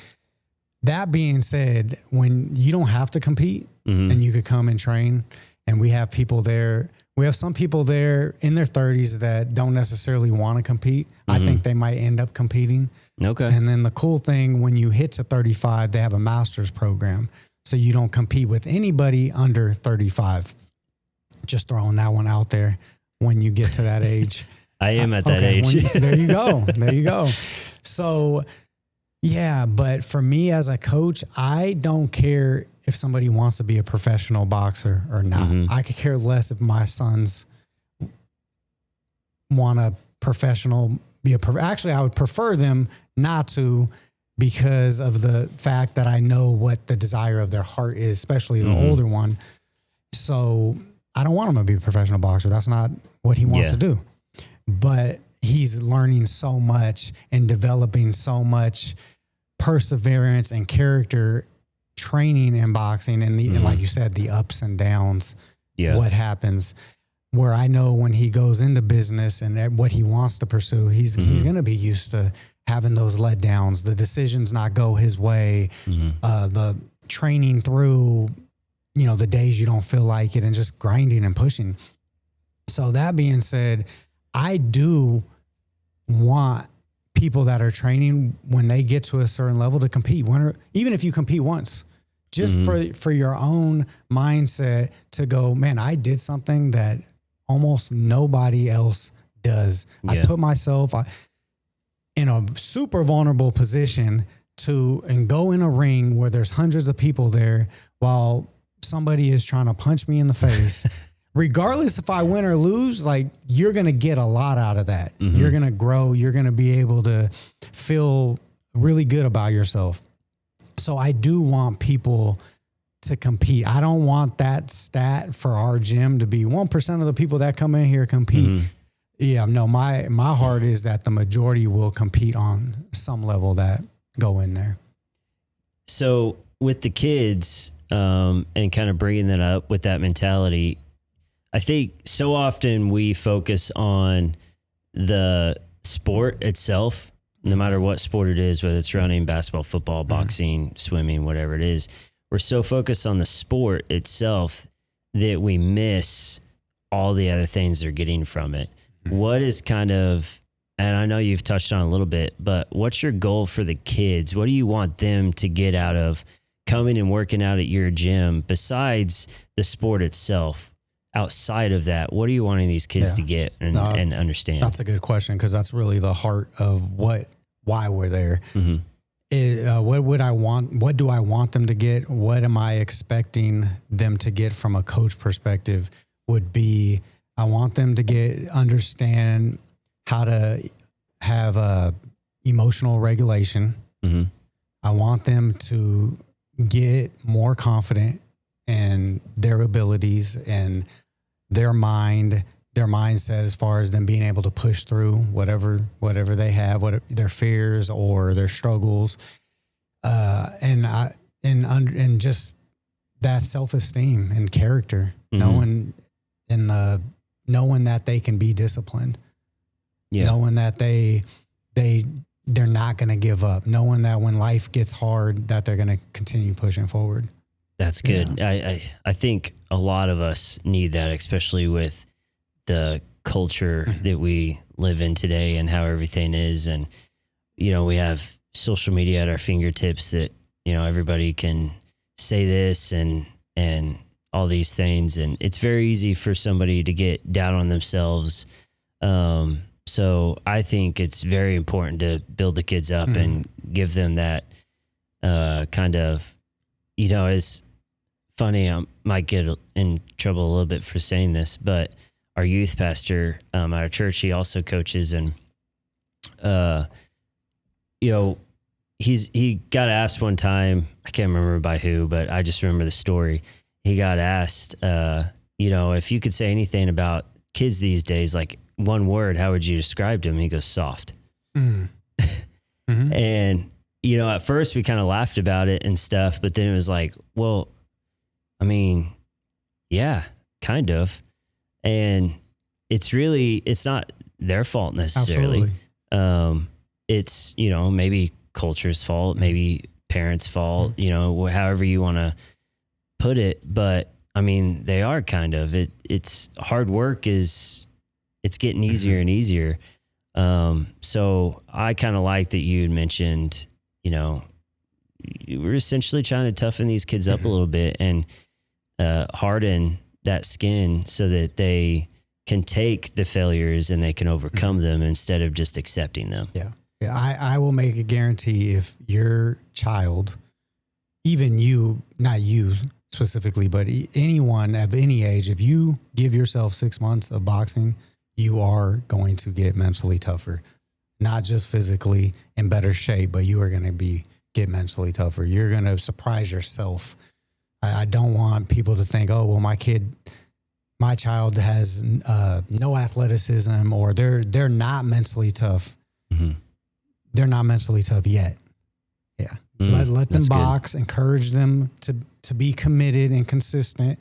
That being said, when you don't have to compete and you could come and train, and we have people there, we have some people there in their 30s that don't necessarily want to compete. I think they might end up competing. Okay. And then the cool thing, when you hit to 35, they have a master's program. So you don't compete with anybody under 35. Just throwing that one out there when you get to that age. I am at that age. There you go. There you go. So, yeah, but for me as a coach, I don't care if somebody wants to be a professional boxer or not. I could care less if my sons want a professional, actually, I would prefer them not to, because of the fact that I know what the desire of their heart is, especially the older one. So I don't want him to be a professional boxer. That's not what he wants to do. But he's learning so much and developing so much perseverance and character training in boxing and and like you said, the ups and downs, what happens, where I know when he goes into business and what he wants to pursue, he's going to be used to having those letdowns, the decisions not go his way, the training through, the days you don't feel like it and just grinding and pushing. So that being said, I do want people that are training when they get to a certain level to compete, even if you compete once, just for your own mindset to go, man, I did something that almost nobody else does. I put myself in a super vulnerable position and go in a ring where there's hundreds of people there while somebody is trying to punch me in the face. Regardless if I win or lose, like, you're going to get a lot out of that. You're going to grow. You're going to be able to feel really good about yourself. So I do want people to compete. I don't want that stat for our gym to be 1% of the people that come in here compete. Yeah, no, my heart is that the majority will compete on some level that go in there. So with the kids and kind of bringing that up with that mentality, I think so often we focus on the sport itself, no matter what sport it is, whether it's running, basketball, football, boxing, swimming, whatever it is. We're so focused on the sport itself that we miss all the other things they're getting from it. what is kind of, and I know you've touched on a little bit, but what's your goal for the kids? What do you want them to get out of coming and working out at your gym besides the sport itself? Outside of that, what are you wanting these kids to get and understand? That's a good question, because that's really the heart of why we're there. What do I want them to get? What am I expecting them to get from a coach perspective would be, I want them to understand how to have emotional regulation. I want them to get more confident in their abilities and their mindset, as far as them being able to push through whatever they have, their fears or their struggles, and just that self-esteem and character, knowing that they can be disciplined, knowing that they're not going to give up, knowing that when life gets hard, that they're going to continue pushing forward. That's good. Yeah. I think a lot of us need that, especially with the culture that we live in today and how everything is. And, we have social media at our fingertips that, everybody can say this and all these things. And it's very easy for somebody to get down on themselves. So I think it's very important to build the kids up and give them that kind of, it's funny, I might get in trouble a little bit for saying this, but our youth pastor at our church, he also coaches, and he got asked one time, I can't remember by who, but I just remember the story. He got asked, if you could say anything about kids these days, like one word, how would you describe them? He goes, soft. And at first we kind of laughed about it and stuff, but then it was like, well, I mean, yeah, kind of. And it's not their fault necessarily. Absolutely. It's, maybe culture's fault, maybe parents' fault, however you want to put it. But I mean, they are kind of, it's hard work it's getting easier and easier. So I kind of like that you had mentioned, we're essentially trying to toughen these kids up a little bit and harden that skin so that they can take the failures and they can overcome them instead of just accepting them. Yeah. I will make a guarantee, if your child, even you, not you specifically, but anyone of any age, if you give yourself 6 months of boxing, you are going to get mentally tougher, not just physically in better shape, but you are going to get mentally tougher. You're going to surprise yourself. I don't want people to think, oh, well, my child has no athleticism, or they're not mentally tough. They're not mentally tough yet. Yeah. Let them box, good. Encourage them to be committed and consistent.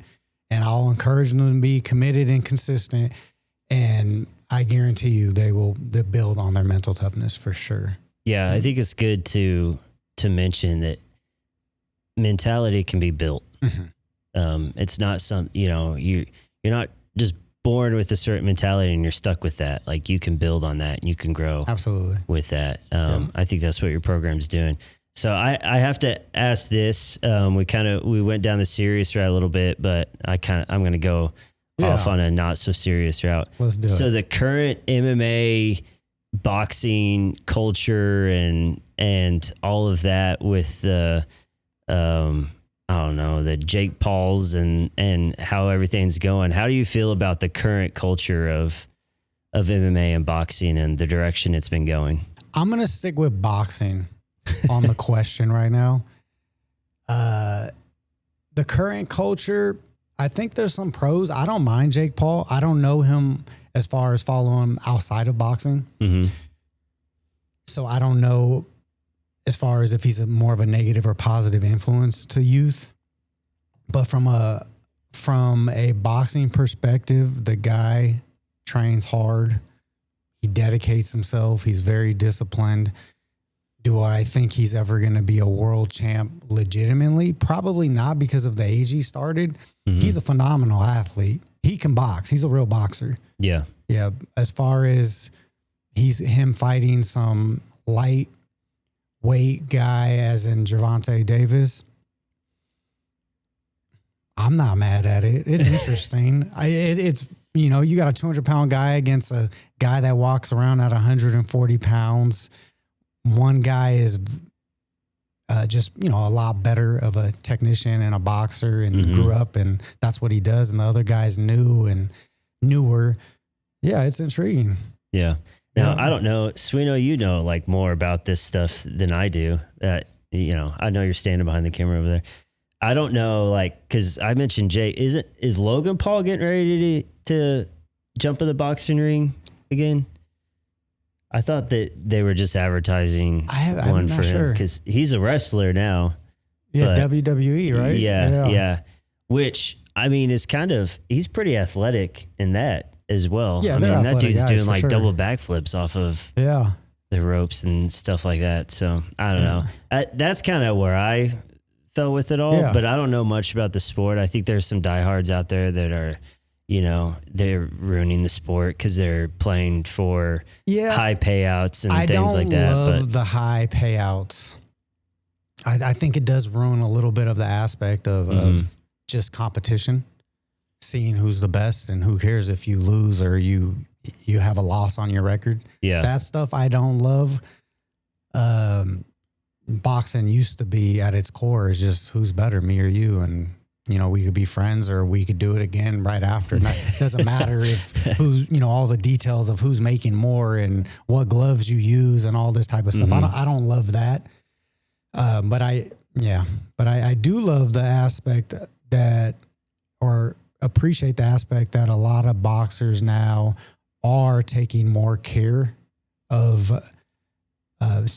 And I'll encourage them to be committed and consistent. And I guarantee you they'll build on their mental toughness for sure. Yeah. I think it's good to mention that mentality can be built. It's not you're not just born with a certain mentality and you're stuck with that. Like, you can build on that and you can grow absolutely with that. I think that's what your program's doing. So I have to ask this. We went down the serious route a little bit, but I'm going to go off on a not so serious route. Let's do it. So the current MMA boxing culture and all of that with the, I don't know, the Jake Pauls and how everything's going. How do you feel about the current culture of MMA and boxing and the direction it's been going? I'm going to stick with boxing on the question right now. The current culture, I think there's some pros. I don't mind Jake Paul. I don't know him as far as following him outside of boxing. So I don't know as far as if he's more of a negative or positive influence to youth. But from a boxing perspective, the guy trains hard. He dedicates himself. He's very disciplined. Do I think he's ever going to be a world champ legitimately? Probably not, because of the age he started. He's a phenomenal athlete. He can box. He's a real boxer. Yeah. Yeah. As far as him fighting some lightweight guy, as in Gervonta Davis, I'm not mad at it. It's interesting. It's, you know, you got a 200-pound guy against a guy that walks around at 140 pounds. One guy is just, you know, a lot better of a technician and a boxer and grew up, and that's what he does. And the other guy's new and newer. Yeah, it's intriguing. Yeah. Now, I don't know, Swino, you know like more about this stuff than I do. You know, I know you're standing behind the camera over there. I don't know, like, because I mentioned Jay. Is Logan Paul getting ready to jump in the boxing ring again? I thought that they were just advertising one for him because he's a wrestler now. Yeah, WWE, right? Yeah. Which, I mean, is he's pretty athletic in that as well. Yeah, I mean, that dude's doing like sure. double backflips off of the ropes and stuff like that. So I don't know. That's kind of where I fell with it all, but I don't know much about the sport. I think there's some diehards out there that are, you know, they're ruining the sport because they're playing for high payouts and things like that. I don't love the high payouts. I think it does ruin a little bit of the aspect of just competition, seeing who's the best, and who cares if you lose or you have a loss on your record. Yeah, that stuff I don't love. Boxing used to be at its core is just who's better, me or you, and you know, we could be friends or we could do it again right after. It doesn't matter if all the details of who's making more and what gloves you use and all this type of stuff. I don't love that. But I do love the aspect that, or appreciate the aspect that a lot of boxers now are taking more care of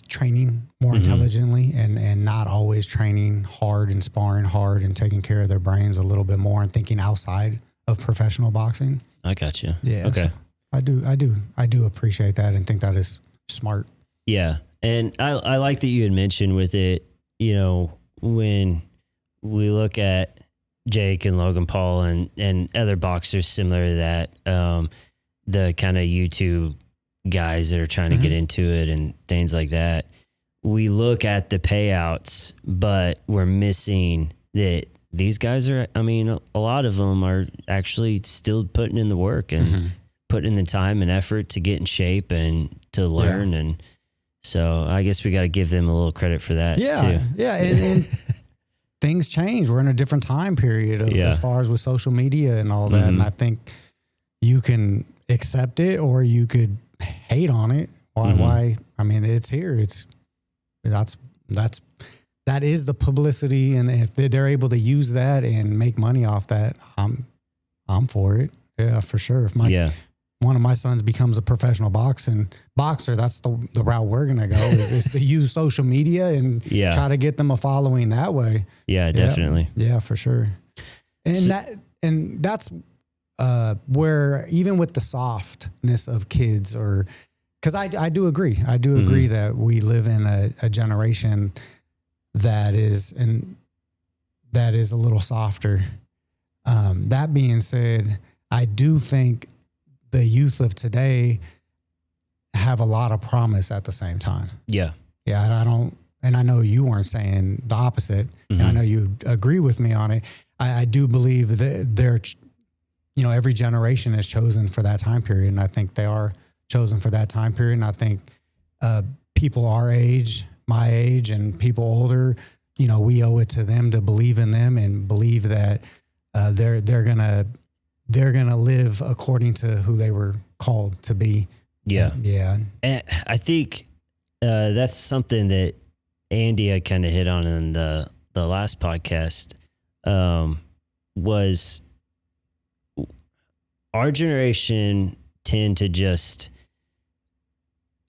training more intelligently and not always training hard and sparring hard and taking care of their brains a little bit more and thinking outside of professional boxing. I got you. Yeah. Okay. So I do appreciate that and think that is smart. Yeah. And I like that you had mentioned with it, you know, when we look at Jake and Logan Paul and other boxers similar to that, the kind of YouTube guys that are trying to get into it and things like that, we look at the payouts, but we're missing that these guys are, I mean, a lot of them are actually still putting in the work and putting in the time and effort to get in shape and to learn. Yeah. And so I guess we got to give them a little credit for that too. Yeah. And things change. We're in a different time period as far as with social media and all that. And I think you can accept it or you could hate on it. Why? I mean, it's here. That is the publicity, and if they're able to use that and make money off that, I'm for it. Yeah, for sure. If one of my sons becomes a professional boxer, that's the route we're gonna go. is to use social media and try to get them a following that way. Yeah, definitely. Yeah, for sure. And that's where even with the softness of kids, or because I do agree. I do agree that we live in a generation that is a little softer. That being said, I do think the youth of today have a lot of promise at the same time. Yeah. Yeah. And I know you weren't saying the opposite, and I know you agree with me on it. I do believe that every generation is chosen for that time period. And I think they are chosen for that time period. And I think people our age, my age, and people older, we owe it to them to believe in them and believe that they're gonna live according to who they were called to be. Yeah. And I think that's something that Andy had kind of hit on in the last podcast, was our generation tend to just,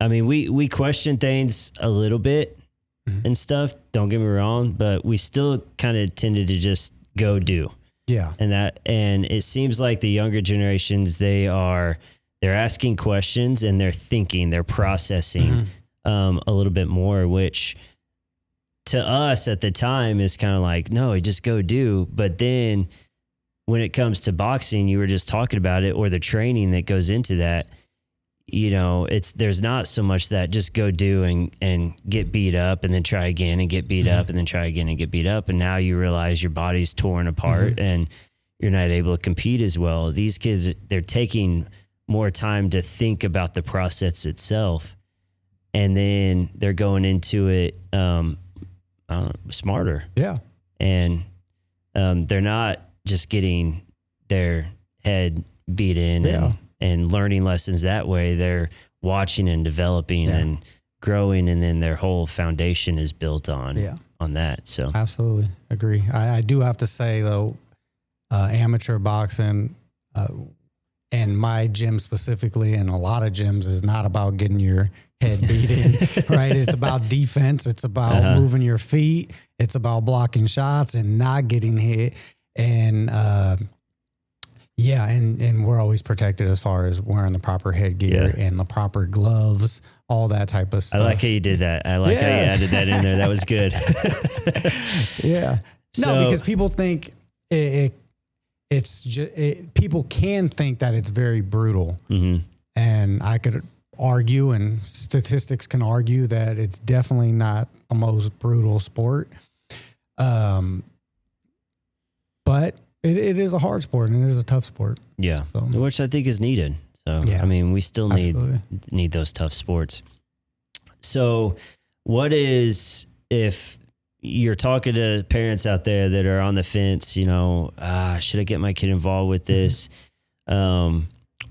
I mean, we question things a little bit and stuff, don't get me wrong, but we still kind of tended to just go do. Yeah. And it seems like the younger generations, they're asking questions and they're thinking, they're processing a little bit more, which to us at the time is kind of like, no, just go do. But then when it comes to boxing, you were just talking about it, or the training that goes into that, you know, there's not so much that just go do and get beat up and then try again and get beat up and then try again and get beat up. And now you realize your body's torn apart and you're not able to compete as well. These kids, they're taking more time to think about the process itself. And then they're going into it smarter. Yeah. And they're not just getting their head beat in and learning lessons that way. They're watching and developing and growing, and then their whole foundation is built on that. So absolutely agree. I do have to say though, amateur boxing, and my gym specifically, and a lot of gyms, is not about getting your head beat in, right? It's about defense. It's about moving your feet. It's about blocking shots and not getting hit. And, and we're always protected as far as wearing the proper headgear and the proper gloves, all that type of stuff. I like how you did that. I like how you added that in there. That was good. No, because people think it's just, people can think that it's very brutal. And I could argue, and statistics can argue, that it's definitely not the most brutal sport. But it is a hard sport, and it is a tough sport. Yeah. So, which I think is needed. So, I mean, we still need those tough sports. So what is, if you're talking to parents out there that are on the fence, you know, should I get my kid involved with this?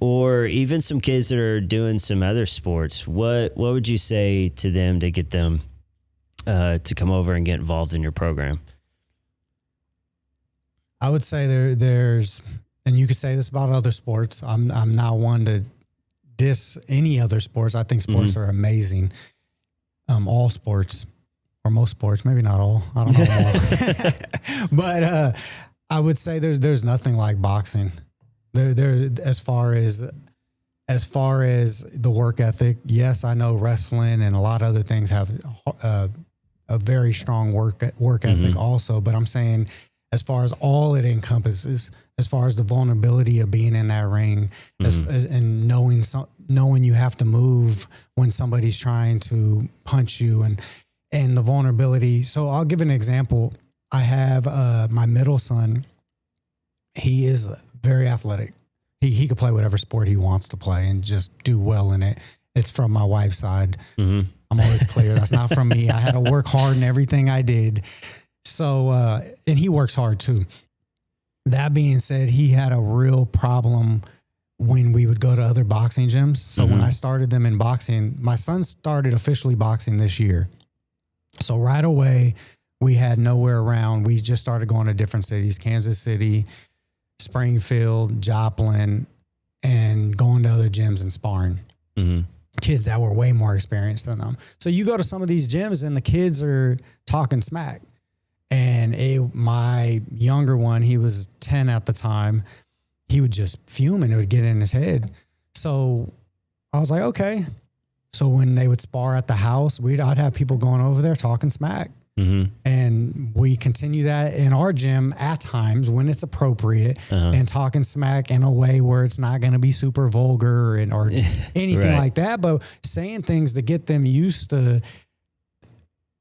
Or even some kids that are doing some other sports, what would you say to them to get them to come over and get involved in your program? I would say there's, and you could say this about other sports. I'm not one to diss any other sports. I think sports are amazing. All sports, or most sports, maybe not all. I don't know all. But I would say there's nothing like boxing. There, as far as the work ethic, yes, I know wrestling and a lot of other things have a very strong work ethic also. But I'm saying, as far as all it encompasses, as far as the vulnerability of being in that ring, and knowing you have to move when somebody's trying to punch you, and the vulnerability. So I'll give an example. I have my middle son. He is very athletic. He could play whatever sport he wants to play and just do well in it. It's from my wife's side. I'm always clear. That's not from me. I had to work hard in everything I did. So, and he works hard too. That being said, he had a real problem when we would go to other boxing gyms. So when I started them in boxing, my son started officially boxing this year. So right away, we had nowhere around. We just started going to different cities, Kansas City, Springfield, Joplin, and going to other gyms and sparring. Kids that were way more experienced than them. So you go to some of these gyms and the kids are talking smack. And my younger one, he was 10 at the time, he would just fume and it would get in his head. So I was like, okay. So when they would spar at the house, I'd have people going over there talking smack. And we continue that in our gym at times when it's appropriate, and talking smack in a way where it's not going to be super vulgar or anything like that, but saying things to get them used to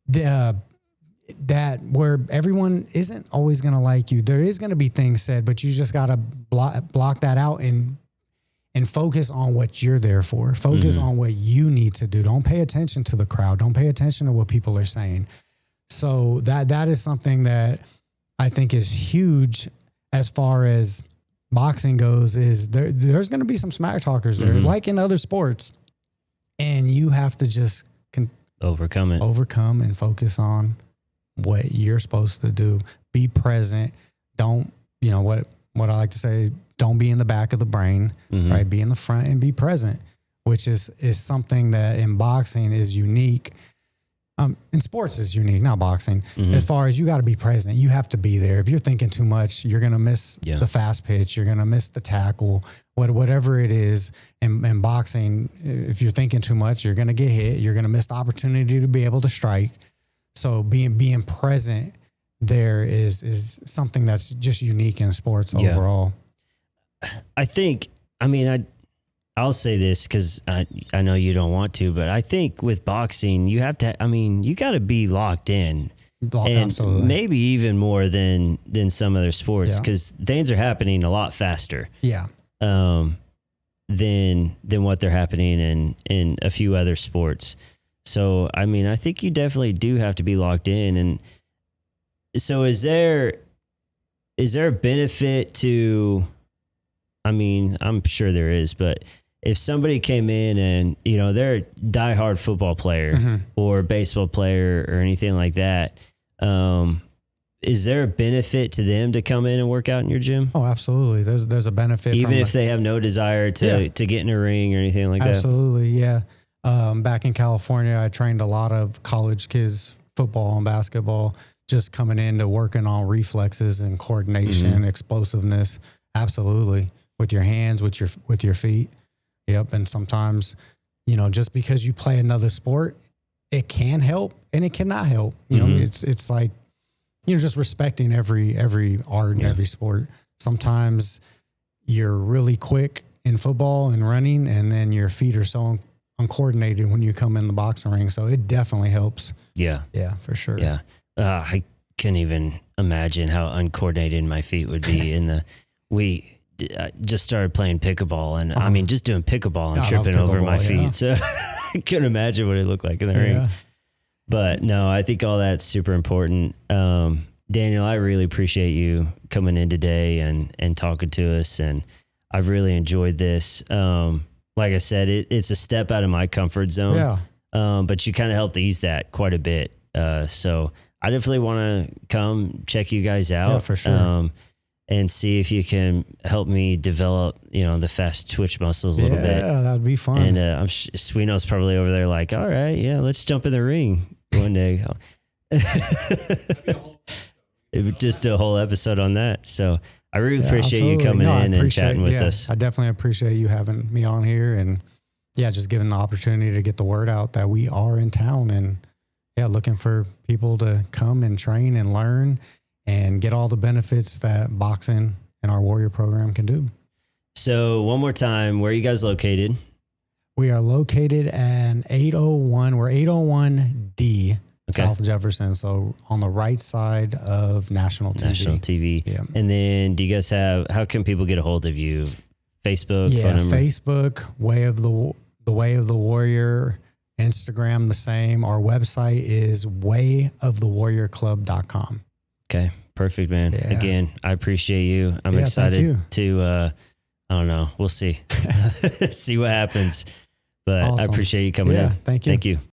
that where everyone isn't always going to like you. There is going to be things said, but you just got to block that out and focus on what you're there for. Focus on what you need to do. Don't pay attention to the crowd. Don't pay attention to what people are saying. So that is something that I think is huge as far as boxing goes, is there's going to be some smack talkers there, like in other sports. And you have to just overcome and focus on what you're supposed to do. Be present. Don't, what I like to say, don't be in the back of the brain, right? Be in the front and be present, which is something that in boxing is unique. In sports is unique, not boxing. As far as you got to be present, you have to be there. If you're thinking too much, you're going to miss the fast pitch. You're going to miss the tackle, whatever it is. In boxing, if you're thinking too much, you're going to get hit. You're going to miss the opportunity to be able to strike. So being present there is something that's just unique in sports overall. I think, I'll say this because I know you don't want to, but I think with boxing, you have to, you got to be locked in. And Absolutely. maybe even more than some other sports, because things are happening a lot faster. Yeah. Than what they're happening in a few other sports. So, I think you definitely do have to be locked in. And so is there a benefit to, I'm sure there is, but if somebody came in and, they're a diehard football player or baseball player or anything like that, is there a benefit to them to come in and work out in your gym? Oh, absolutely. There's a benefit. Even if they have no desire to get in a ring or anything like that? Absolutely, yeah. Back in California, I trained a lot of college kids, football and basketball, just coming into working on reflexes and coordination, explosiveness. Absolutely. With your hands, with your feet. Yep. And sometimes, just because you play another sport, it can help and it cannot help. You know, it's like, just respecting every art and every sport. Sometimes you're really quick in football and running, and then your feet are so uncoordinated when you come in the boxing ring. So it definitely helps. Yeah. Yeah, for sure. Yeah. I can't even imagine how uncoordinated my feet would be we just started playing pickleball, and just doing pickleball, I'm tripping over my feet. So I couldn't imagine what it looked like in the ring. But no, I think all that's super important. Daniel, I really appreciate you coming in today and talking to us. And I've really enjoyed this. Like I said, it's a step out of my comfort zone. Yeah. But you kind of helped ease that quite a bit. So I definitely want to come check you guys out. Yeah, for sure. And see if you can help me develop, the fast twitch muscles a little bit. Yeah, that'd be fun. And I'm Swino's probably over there like, all right, yeah, let's jump in the ring one day. It was just a whole episode on that. So I really appreciate you coming in and chatting with us. I definitely appreciate you having me on here, and just giving the opportunity to get the word out that we are in town, and looking for people to come and train and learn and get all the benefits that boxing and our Warrior program can do. So one more time, where are you guys located? We are located at 801. We're 801D, South Jefferson. So on the right side of National TV. National TV. Yeah. And then do you guys how can people get a hold of you? Facebook? Yeah, Facebook, Way of the Warrior, Instagram the same. Our website is wayofthewarriorclub.com. Okay, perfect, man. Yeah. Again, I appreciate you. I'm excited to, I don't know, we'll see. See what happens. But awesome. I appreciate you coming in. Thank you. Thank you.